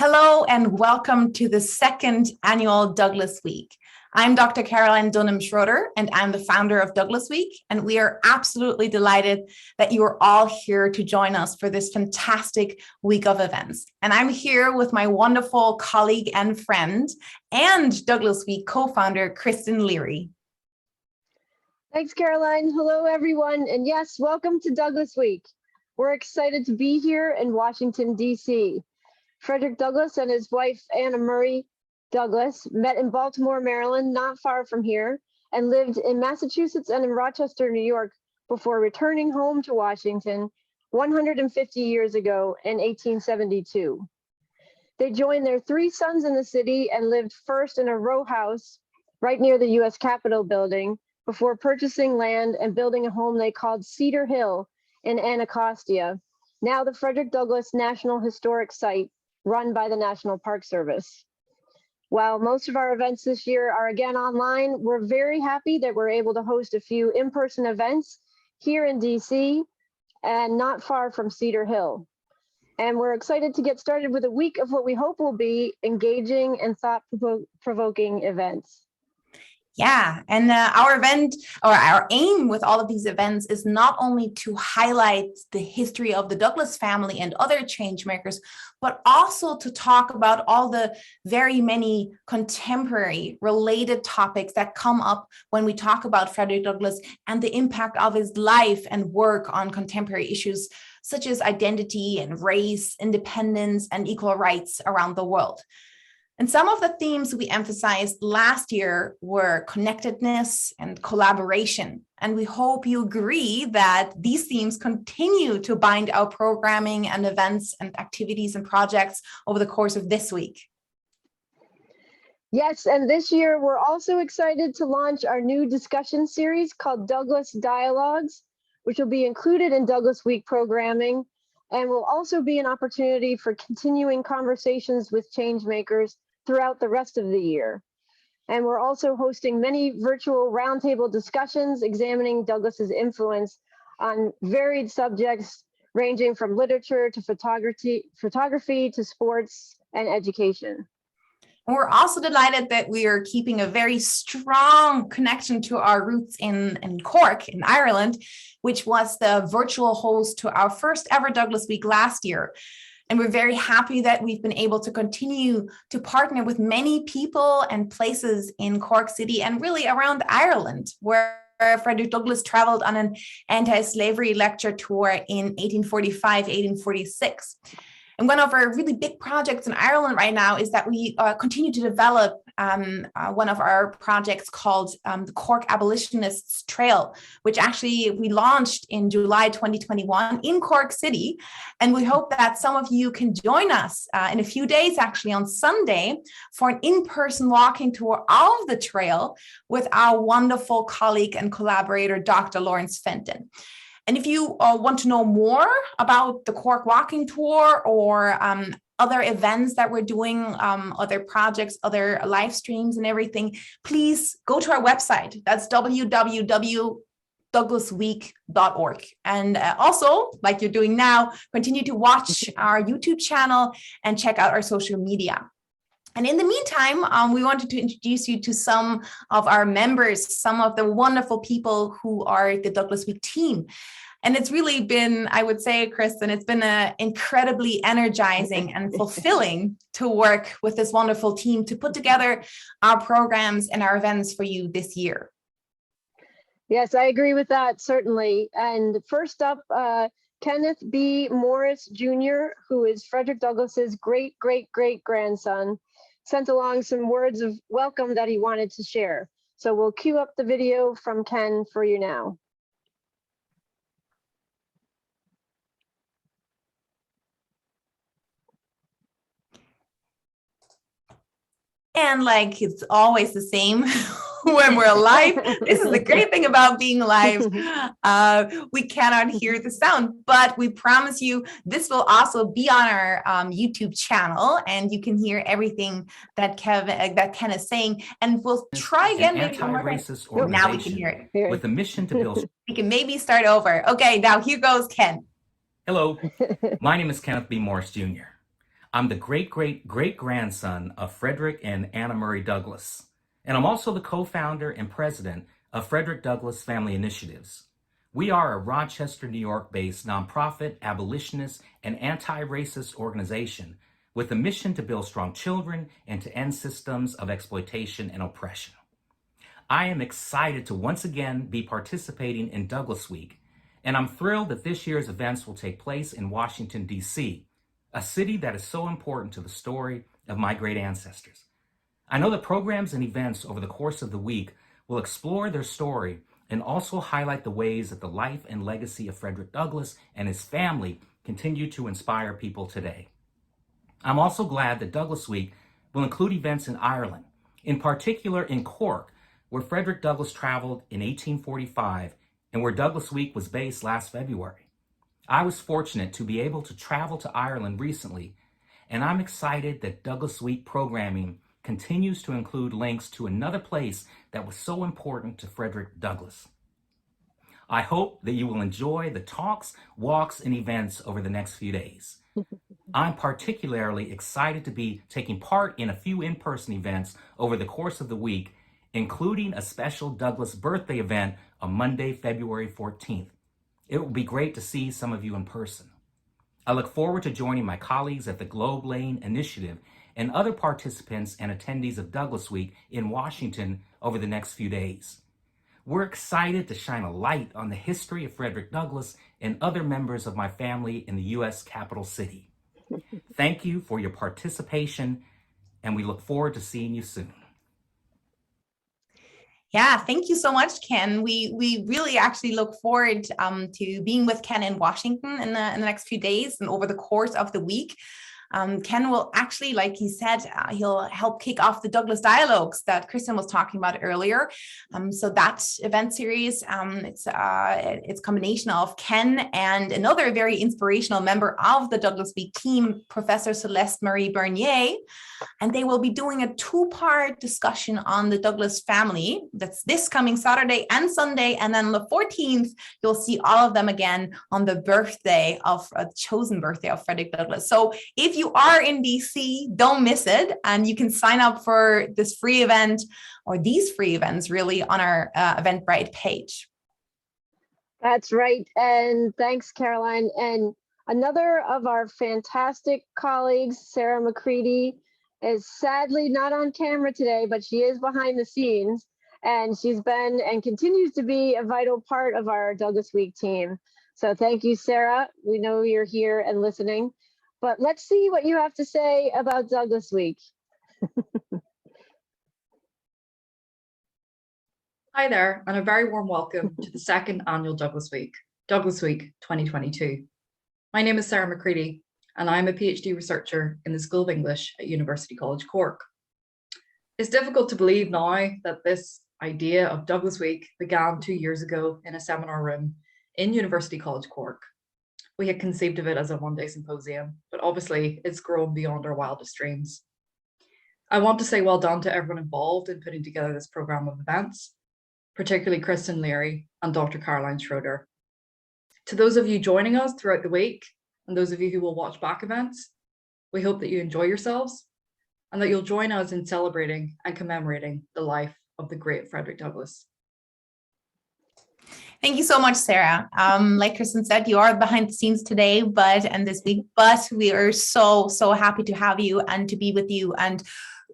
Hello and welcome to the second annual Douglas Week. I'm Dr. Caroline Dunham-Schroeter and I'm the founder of Douglas Week, and we are absolutely delighted that you are all here to join us for this fantastic week of events. And I'm here with my wonderful colleague and friend and Douglas Week co-founder, Kristin Leary. Thanks, Caroline. Hello, everyone. And yes, welcome to Douglas Week. We're excited to be here in Washington, D.C. Frederick Douglass and his wife, Anna Murray Douglass, met in Baltimore, Maryland, not far from here, and lived in Massachusetts and in Rochester, New York, before returning home to Washington 150 years ago in 1872. They joined their 3 sons in the city and lived first in a row house right near the U.S. Capitol building before purchasing land and building a home they called Cedar Hill in Anacostia, now the Frederick Douglass National Historic Site, run by the National Park Service. While most of our events this year are again online, we're very happy that we're able to host a few in-person events here in DC and not far from Cedar Hill. And we're excited to get started with a week of what we hope will be engaging and thought-provoking events. Yeah, and our event, or our aim with all of these events, is not only to highlight the history of the Douglass family and other change makers, but also to talk about all the very many contemporary related topics that come up when we talk about Frederick Douglass and the impact of his life and work on contemporary issues such as identity and race, independence, and equal rights around the world. And some of the themes we emphasized last year were connectedness and collaboration. And we hope you agree that these themes continue to bind our programming and events and activities and projects over the course of this week. Yes, and this year we're also excited to launch our new discussion series called Douglass Dialogues, which will be included in Douglass Week programming and will also be an opportunity for continuing conversations with change makers throughout the rest of the year. And we're also hosting many virtual roundtable discussions examining Douglass's influence on varied subjects ranging from literature to photography to sports and education. And we're also delighted that we are keeping a very strong connection to our roots in Cork, in Ireland, which was the virtual host to our first ever Douglass Week last year. And we're very happy that we've been able to continue to partner with many people and places in Cork City and really around Ireland, where Frederick Douglass traveled on an anti-slavery lecture tour in 1845, 1846. And one of our really big projects in Ireland right now is that we continue to develop one of our projects called the Cork Abolitionists Trail, which actually we launched in July 2021 in Cork City. And we hope that some of you can join us in a few days, actually on Sunday, for an in-person walking tour of the trail with our wonderful colleague and collaborator, Dr. Lawrence Fenton. And if you want to know more about the Cork Walking Tour or other events that we're doing, other projects, other live streams and everything, please go to our website. That's www.douglasweek.org. And also, like you're doing now, continue to watch our YouTube channel and check out our social media. And in the meantime, we wanted to introduce you to some of our members, some of the wonderful people who are the Douglass Week team. And it's really been, I would say, Kristin, it's been incredibly energizing and fulfilling to work with this wonderful team to put together our programs and our events for you this year. Yes, I agree with that, certainly. And first up, Kenneth B. Morris Jr., who is Frederick Douglass's great-great-great-grandson, sent along some words of welcome that he wanted to share. So we'll cue up the video from Ken for you now. And like it's always the same when we're live. This is the great thing about being live. We cannot hear the sound, but we promise you this will also be on our YouTube channel, and you can hear everything that Ken is saying. And we'll try again. Maybe anti-racist organization now we can hear it. with a mission to build. We can maybe start over. Okay, now here goes Ken. Hello, my name is Kenneth B. Morris Jr. I'm the great-great-great-grandson of Frederick and Anna Murray Douglass, and I'm also the co-founder and president of Frederick Douglass Family Initiatives. We are a Rochester, New York-based nonprofit, abolitionist, and anti-racist organization with a mission to build strong children and to end systems of exploitation and oppression. I am excited to once again be participating in Douglass Week, and I'm thrilled that this year's events will take place in Washington, D.C., a city that is so important to the story of my great ancestors. I know the programs and events over the course of the week will explore their story and also highlight the ways that the life and legacy of Frederick Douglass and his family continue to inspire people today. I'm also glad that Douglass Week will include events in Ireland, in particular in Cork, where Frederick Douglass traveled in 1845 and where Douglass Week was based last February. I was fortunate to be able to travel to Ireland recently, and I'm excited that Douglass Week programming continues to include links to another place that was so important to Frederick Douglass. I hope that you will enjoy the talks, walks, and events over the next few days. I'm particularly excited to be taking part in a few in-person events over the course of the week, including a special Douglass birthday event on Monday, February 14th. It will be great to see some of you in person. I look forward to joining my colleagues at the Globe Lane Initiative and other participants and attendees of Douglass Week in Washington over the next few days. We're excited to shine a light on the history of Frederick Douglass and other members of my family in the U.S. capital city. Thank you for your participation, and we look forward to seeing you soon. Yeah, thank you so much, Ken. We really actually look forward to being with Ken in Washington in the next few days and over the course of the week. Ken will actually, like he said, he'll help kick off the Douglass Dialogues that Kristin was talking about earlier. So that event series, it's a combination of Ken and another very inspirational member of the Douglass Week team, Professor Celeste Marie Bernier. And they will be doing a two-part discussion on the Douglass family. That's this coming Saturday and Sunday. And then on the 14th, you'll see all of them again on the birthday of a chosen birthday of Frederick Douglass. So if you are in DC, don't miss it. And you can sign up for this free event or these free events really on our Eventbrite page. That's right. And thanks, Caroline. And another of our fantastic colleagues, Sarah McCready, is sadly not on camera today, but she is behind the scenes, and she's been and continues to be a vital part of our Douglass Week team. So thank you, Sarah. We know you're here and listening, but let's see what you have to say about Douglass Week. Hi there, and a very warm welcome to the second annual Douglass Week 2022. My name is Sarah McCready, and I'm a PhD researcher in the School of English at University College Cork. It's difficult to believe now that this idea of Douglass Week began 2 years ago in a seminar room in University College Cork. We had conceived of it as a one-day symposium, but obviously it's grown beyond our wildest dreams. I want to say well done to everyone involved in putting together this program of events, particularly Kristin Leary and Dr. Caroline Schroeder. To those of you joining us throughout the week, and those of you who will watch back events, we hope that you enjoy yourselves and that you'll join us in celebrating and commemorating the life of the great Frederick Douglass. Thank you so much, Sarah. Like Kristin said, you are behind the scenes today, and this week, but we are so happy to have you and to be with you and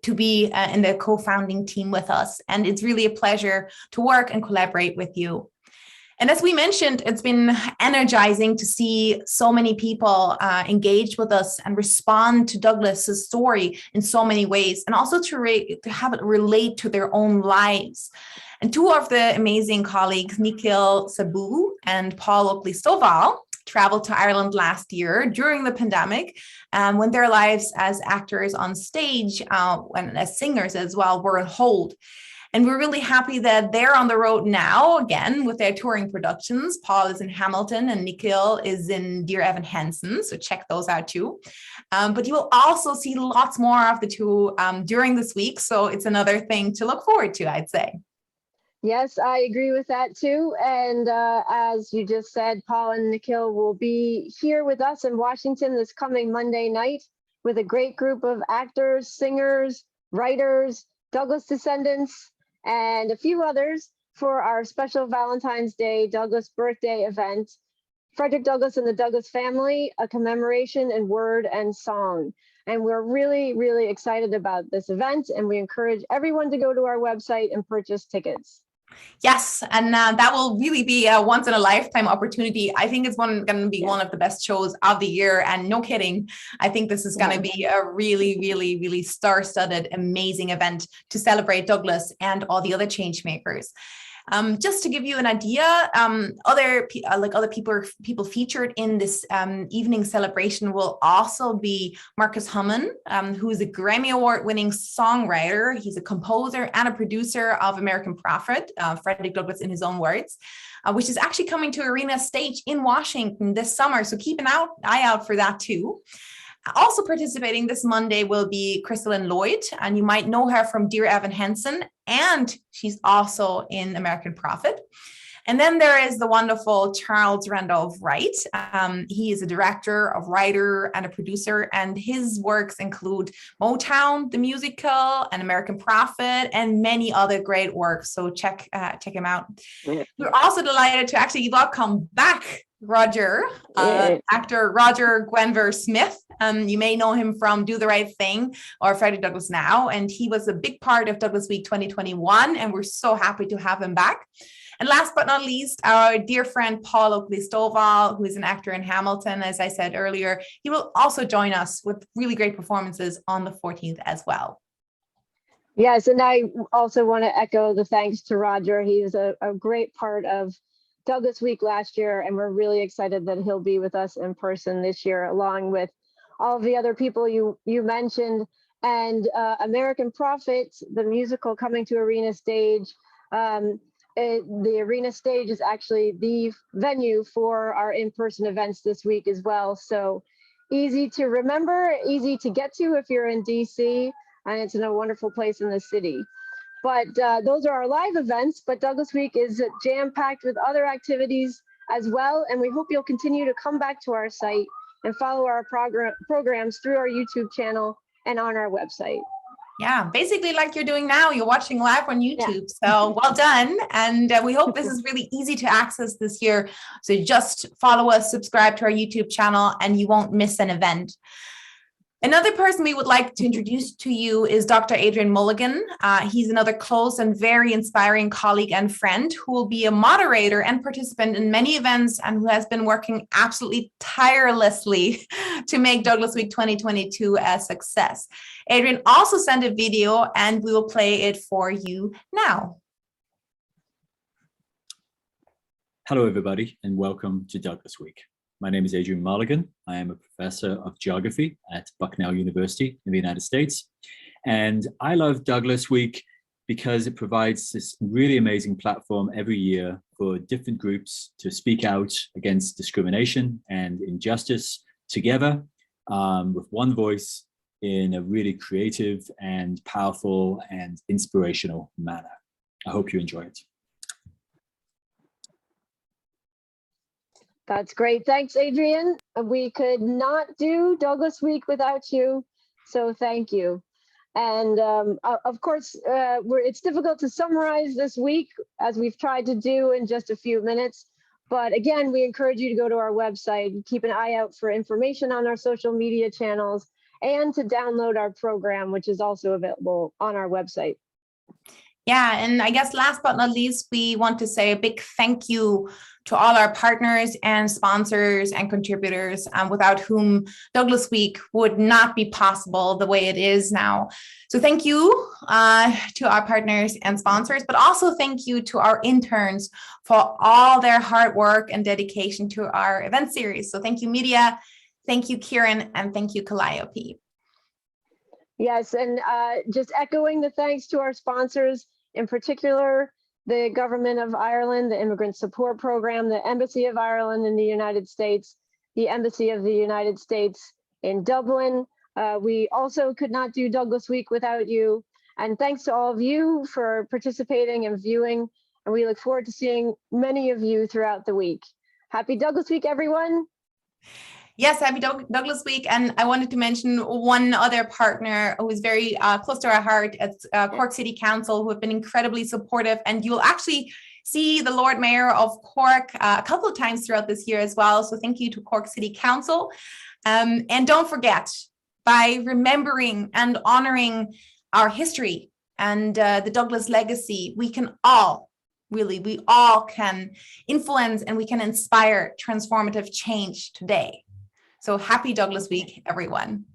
to be in the co-founding team with us. And it's really a pleasure to work and collaborate with you. And as we mentioned, it's been energizing to see so many people engage with us and respond to Douglass's story in so many ways, and also to have it relate to their own lives. And two of the amazing colleagues, Nikhil Sabu and Paul Oakley-Stovall, traveled to Ireland last year during the pandemic, when their lives as actors on stage and as singers as well were on hold. And we're really happy that they're on the road now, again, with their touring productions. Paul is in Hamilton and Nikhil is in Dear Evan Hansen, so check those out too. But you will also see lots more of the two during this week, so it's another thing to look forward to, I'd say. Yes, I agree with that too. And as you just said, Paul and Nikhil will be here with us in Washington this coming Monday night with a great group of actors, singers, writers, Douglas descendants, and a few others for our special Valentine's Day Douglas birthday event, Frederick Douglass and the Douglass Family, a commemoration in word and song. And we're really, really excited about this event, and we encourage everyone to go to our website and purchase tickets. Yes, and that will really be a once in a lifetime opportunity. I think it's going to be one of the best shows of the year, and no kidding, I think this is going to be a really, really, really star-studded, amazing event to celebrate Douglass and all the other change makers. Just to give you an idea, other people featured in this evening celebration will also be Marcus Hummin, who is a Grammy Award-winning songwriter. He's a composer and a producer of American Prophet, Frederick Douglass in his own words, which is actually coming to Arena Stage in Washington this summer. So keep an eye out for that too. Also participating this Monday will be Crystalline Lloyd, and you might know her from Dear Evan Hansen, and she's also in American Prophet. And then there is the wonderful Charles Randolph Wright. He is a director, a writer, and a producer, and his works include Motown, the musical, and American Prophet, and many other great works. So check him out. Yeah. We're also delighted to actually welcome back Roger, actor Roger Gwenver Smith. You may know him from Do the Right Thing or Frederick Douglass Now, and he was a big part of Douglass Week 2021, and we're so happy to have him back. And last but not least, our dear friend Paul Oakley-Stovall, who is an actor in Hamilton, as I said earlier, he will also join us with really great performances on the 14th as well. Yes, and I also want to echo the thanks to Roger. He's a great part of Douglass Week last year, and we're really excited that he'll be with us in person this year, along with all the other people you mentioned, and American Prophet, the musical coming to Arena Stage. The Arena Stage is actually the venue for our in-person events this week as well. So easy to remember, easy to get to if you're in DC, and it's in a wonderful place in the city. But those are our live events, but Douglass Week is jam-packed with other activities as well. And we hope you'll continue to come back to our site and follow our programs through our YouTube channel and on our website. Yeah, basically like you're doing now, you're watching live on YouTube. Yeah. So well done. And we hope this is really easy to access this year. So just follow us, subscribe to our YouTube channel, and you won't miss an event. Another person we would like to introduce to you is Dr. Adrian Mulligan. He's another close and very inspiring colleague and friend who will be a moderator and participant in many events, and who has been working absolutely tirelessly to make Douglass Week 2022 a success. Adrian also sent a video, and we will play it for you now. Hello, everybody, and welcome to Douglass Week. My name is Adrian Mulligan. I am a professor of geography at Bucknell University in the United States. And I love Douglass Week because it provides this really amazing platform every year for different groups to speak out against discrimination and injustice together with one voice in a really creative and powerful and inspirational manner. I hope you enjoy it. That's great. Thanks, Adrian. We could not do Douglass Week without you, so thank you. And of course, it's difficult to summarize this week, as we've tried to do in just a few minutes. But again, we encourage you to go to our website, keep an eye out for information on our social media channels, and to download our program, which is also available on our website. Yeah, and I guess last but not least, we want to say a big thank you to all our partners and sponsors and contributors, without whom Douglass Week would not be possible the way it is now. So thank you to our partners and sponsors, but also thank you to our interns for all their hard work and dedication to our event series. So thank you, media, thank you, Kieran, and thank you, Calliope. Yes, and just echoing the thanks to our sponsors, in particular, the Government of Ireland, the Immigrant Support Program, the Embassy of Ireland in the United States, the Embassy of the United States in Dublin. We also could not do Douglass Week without you. And thanks to all of you for participating and viewing. And we look forward to seeing many of you throughout the week. Happy Douglass Week, everyone. Yes, happy Douglas Week. And I wanted to mention one other partner who is very close to our heart. It's Cork City Council, who have been incredibly supportive. And you'll actually see the Lord Mayor of Cork a couple of times throughout this year as well. So thank you to Cork City Council. And don't forget, by remembering and honoring our history and the Douglas legacy, we can all can influence and we can inspire transformative change today. So happy Douglas Week, everyone.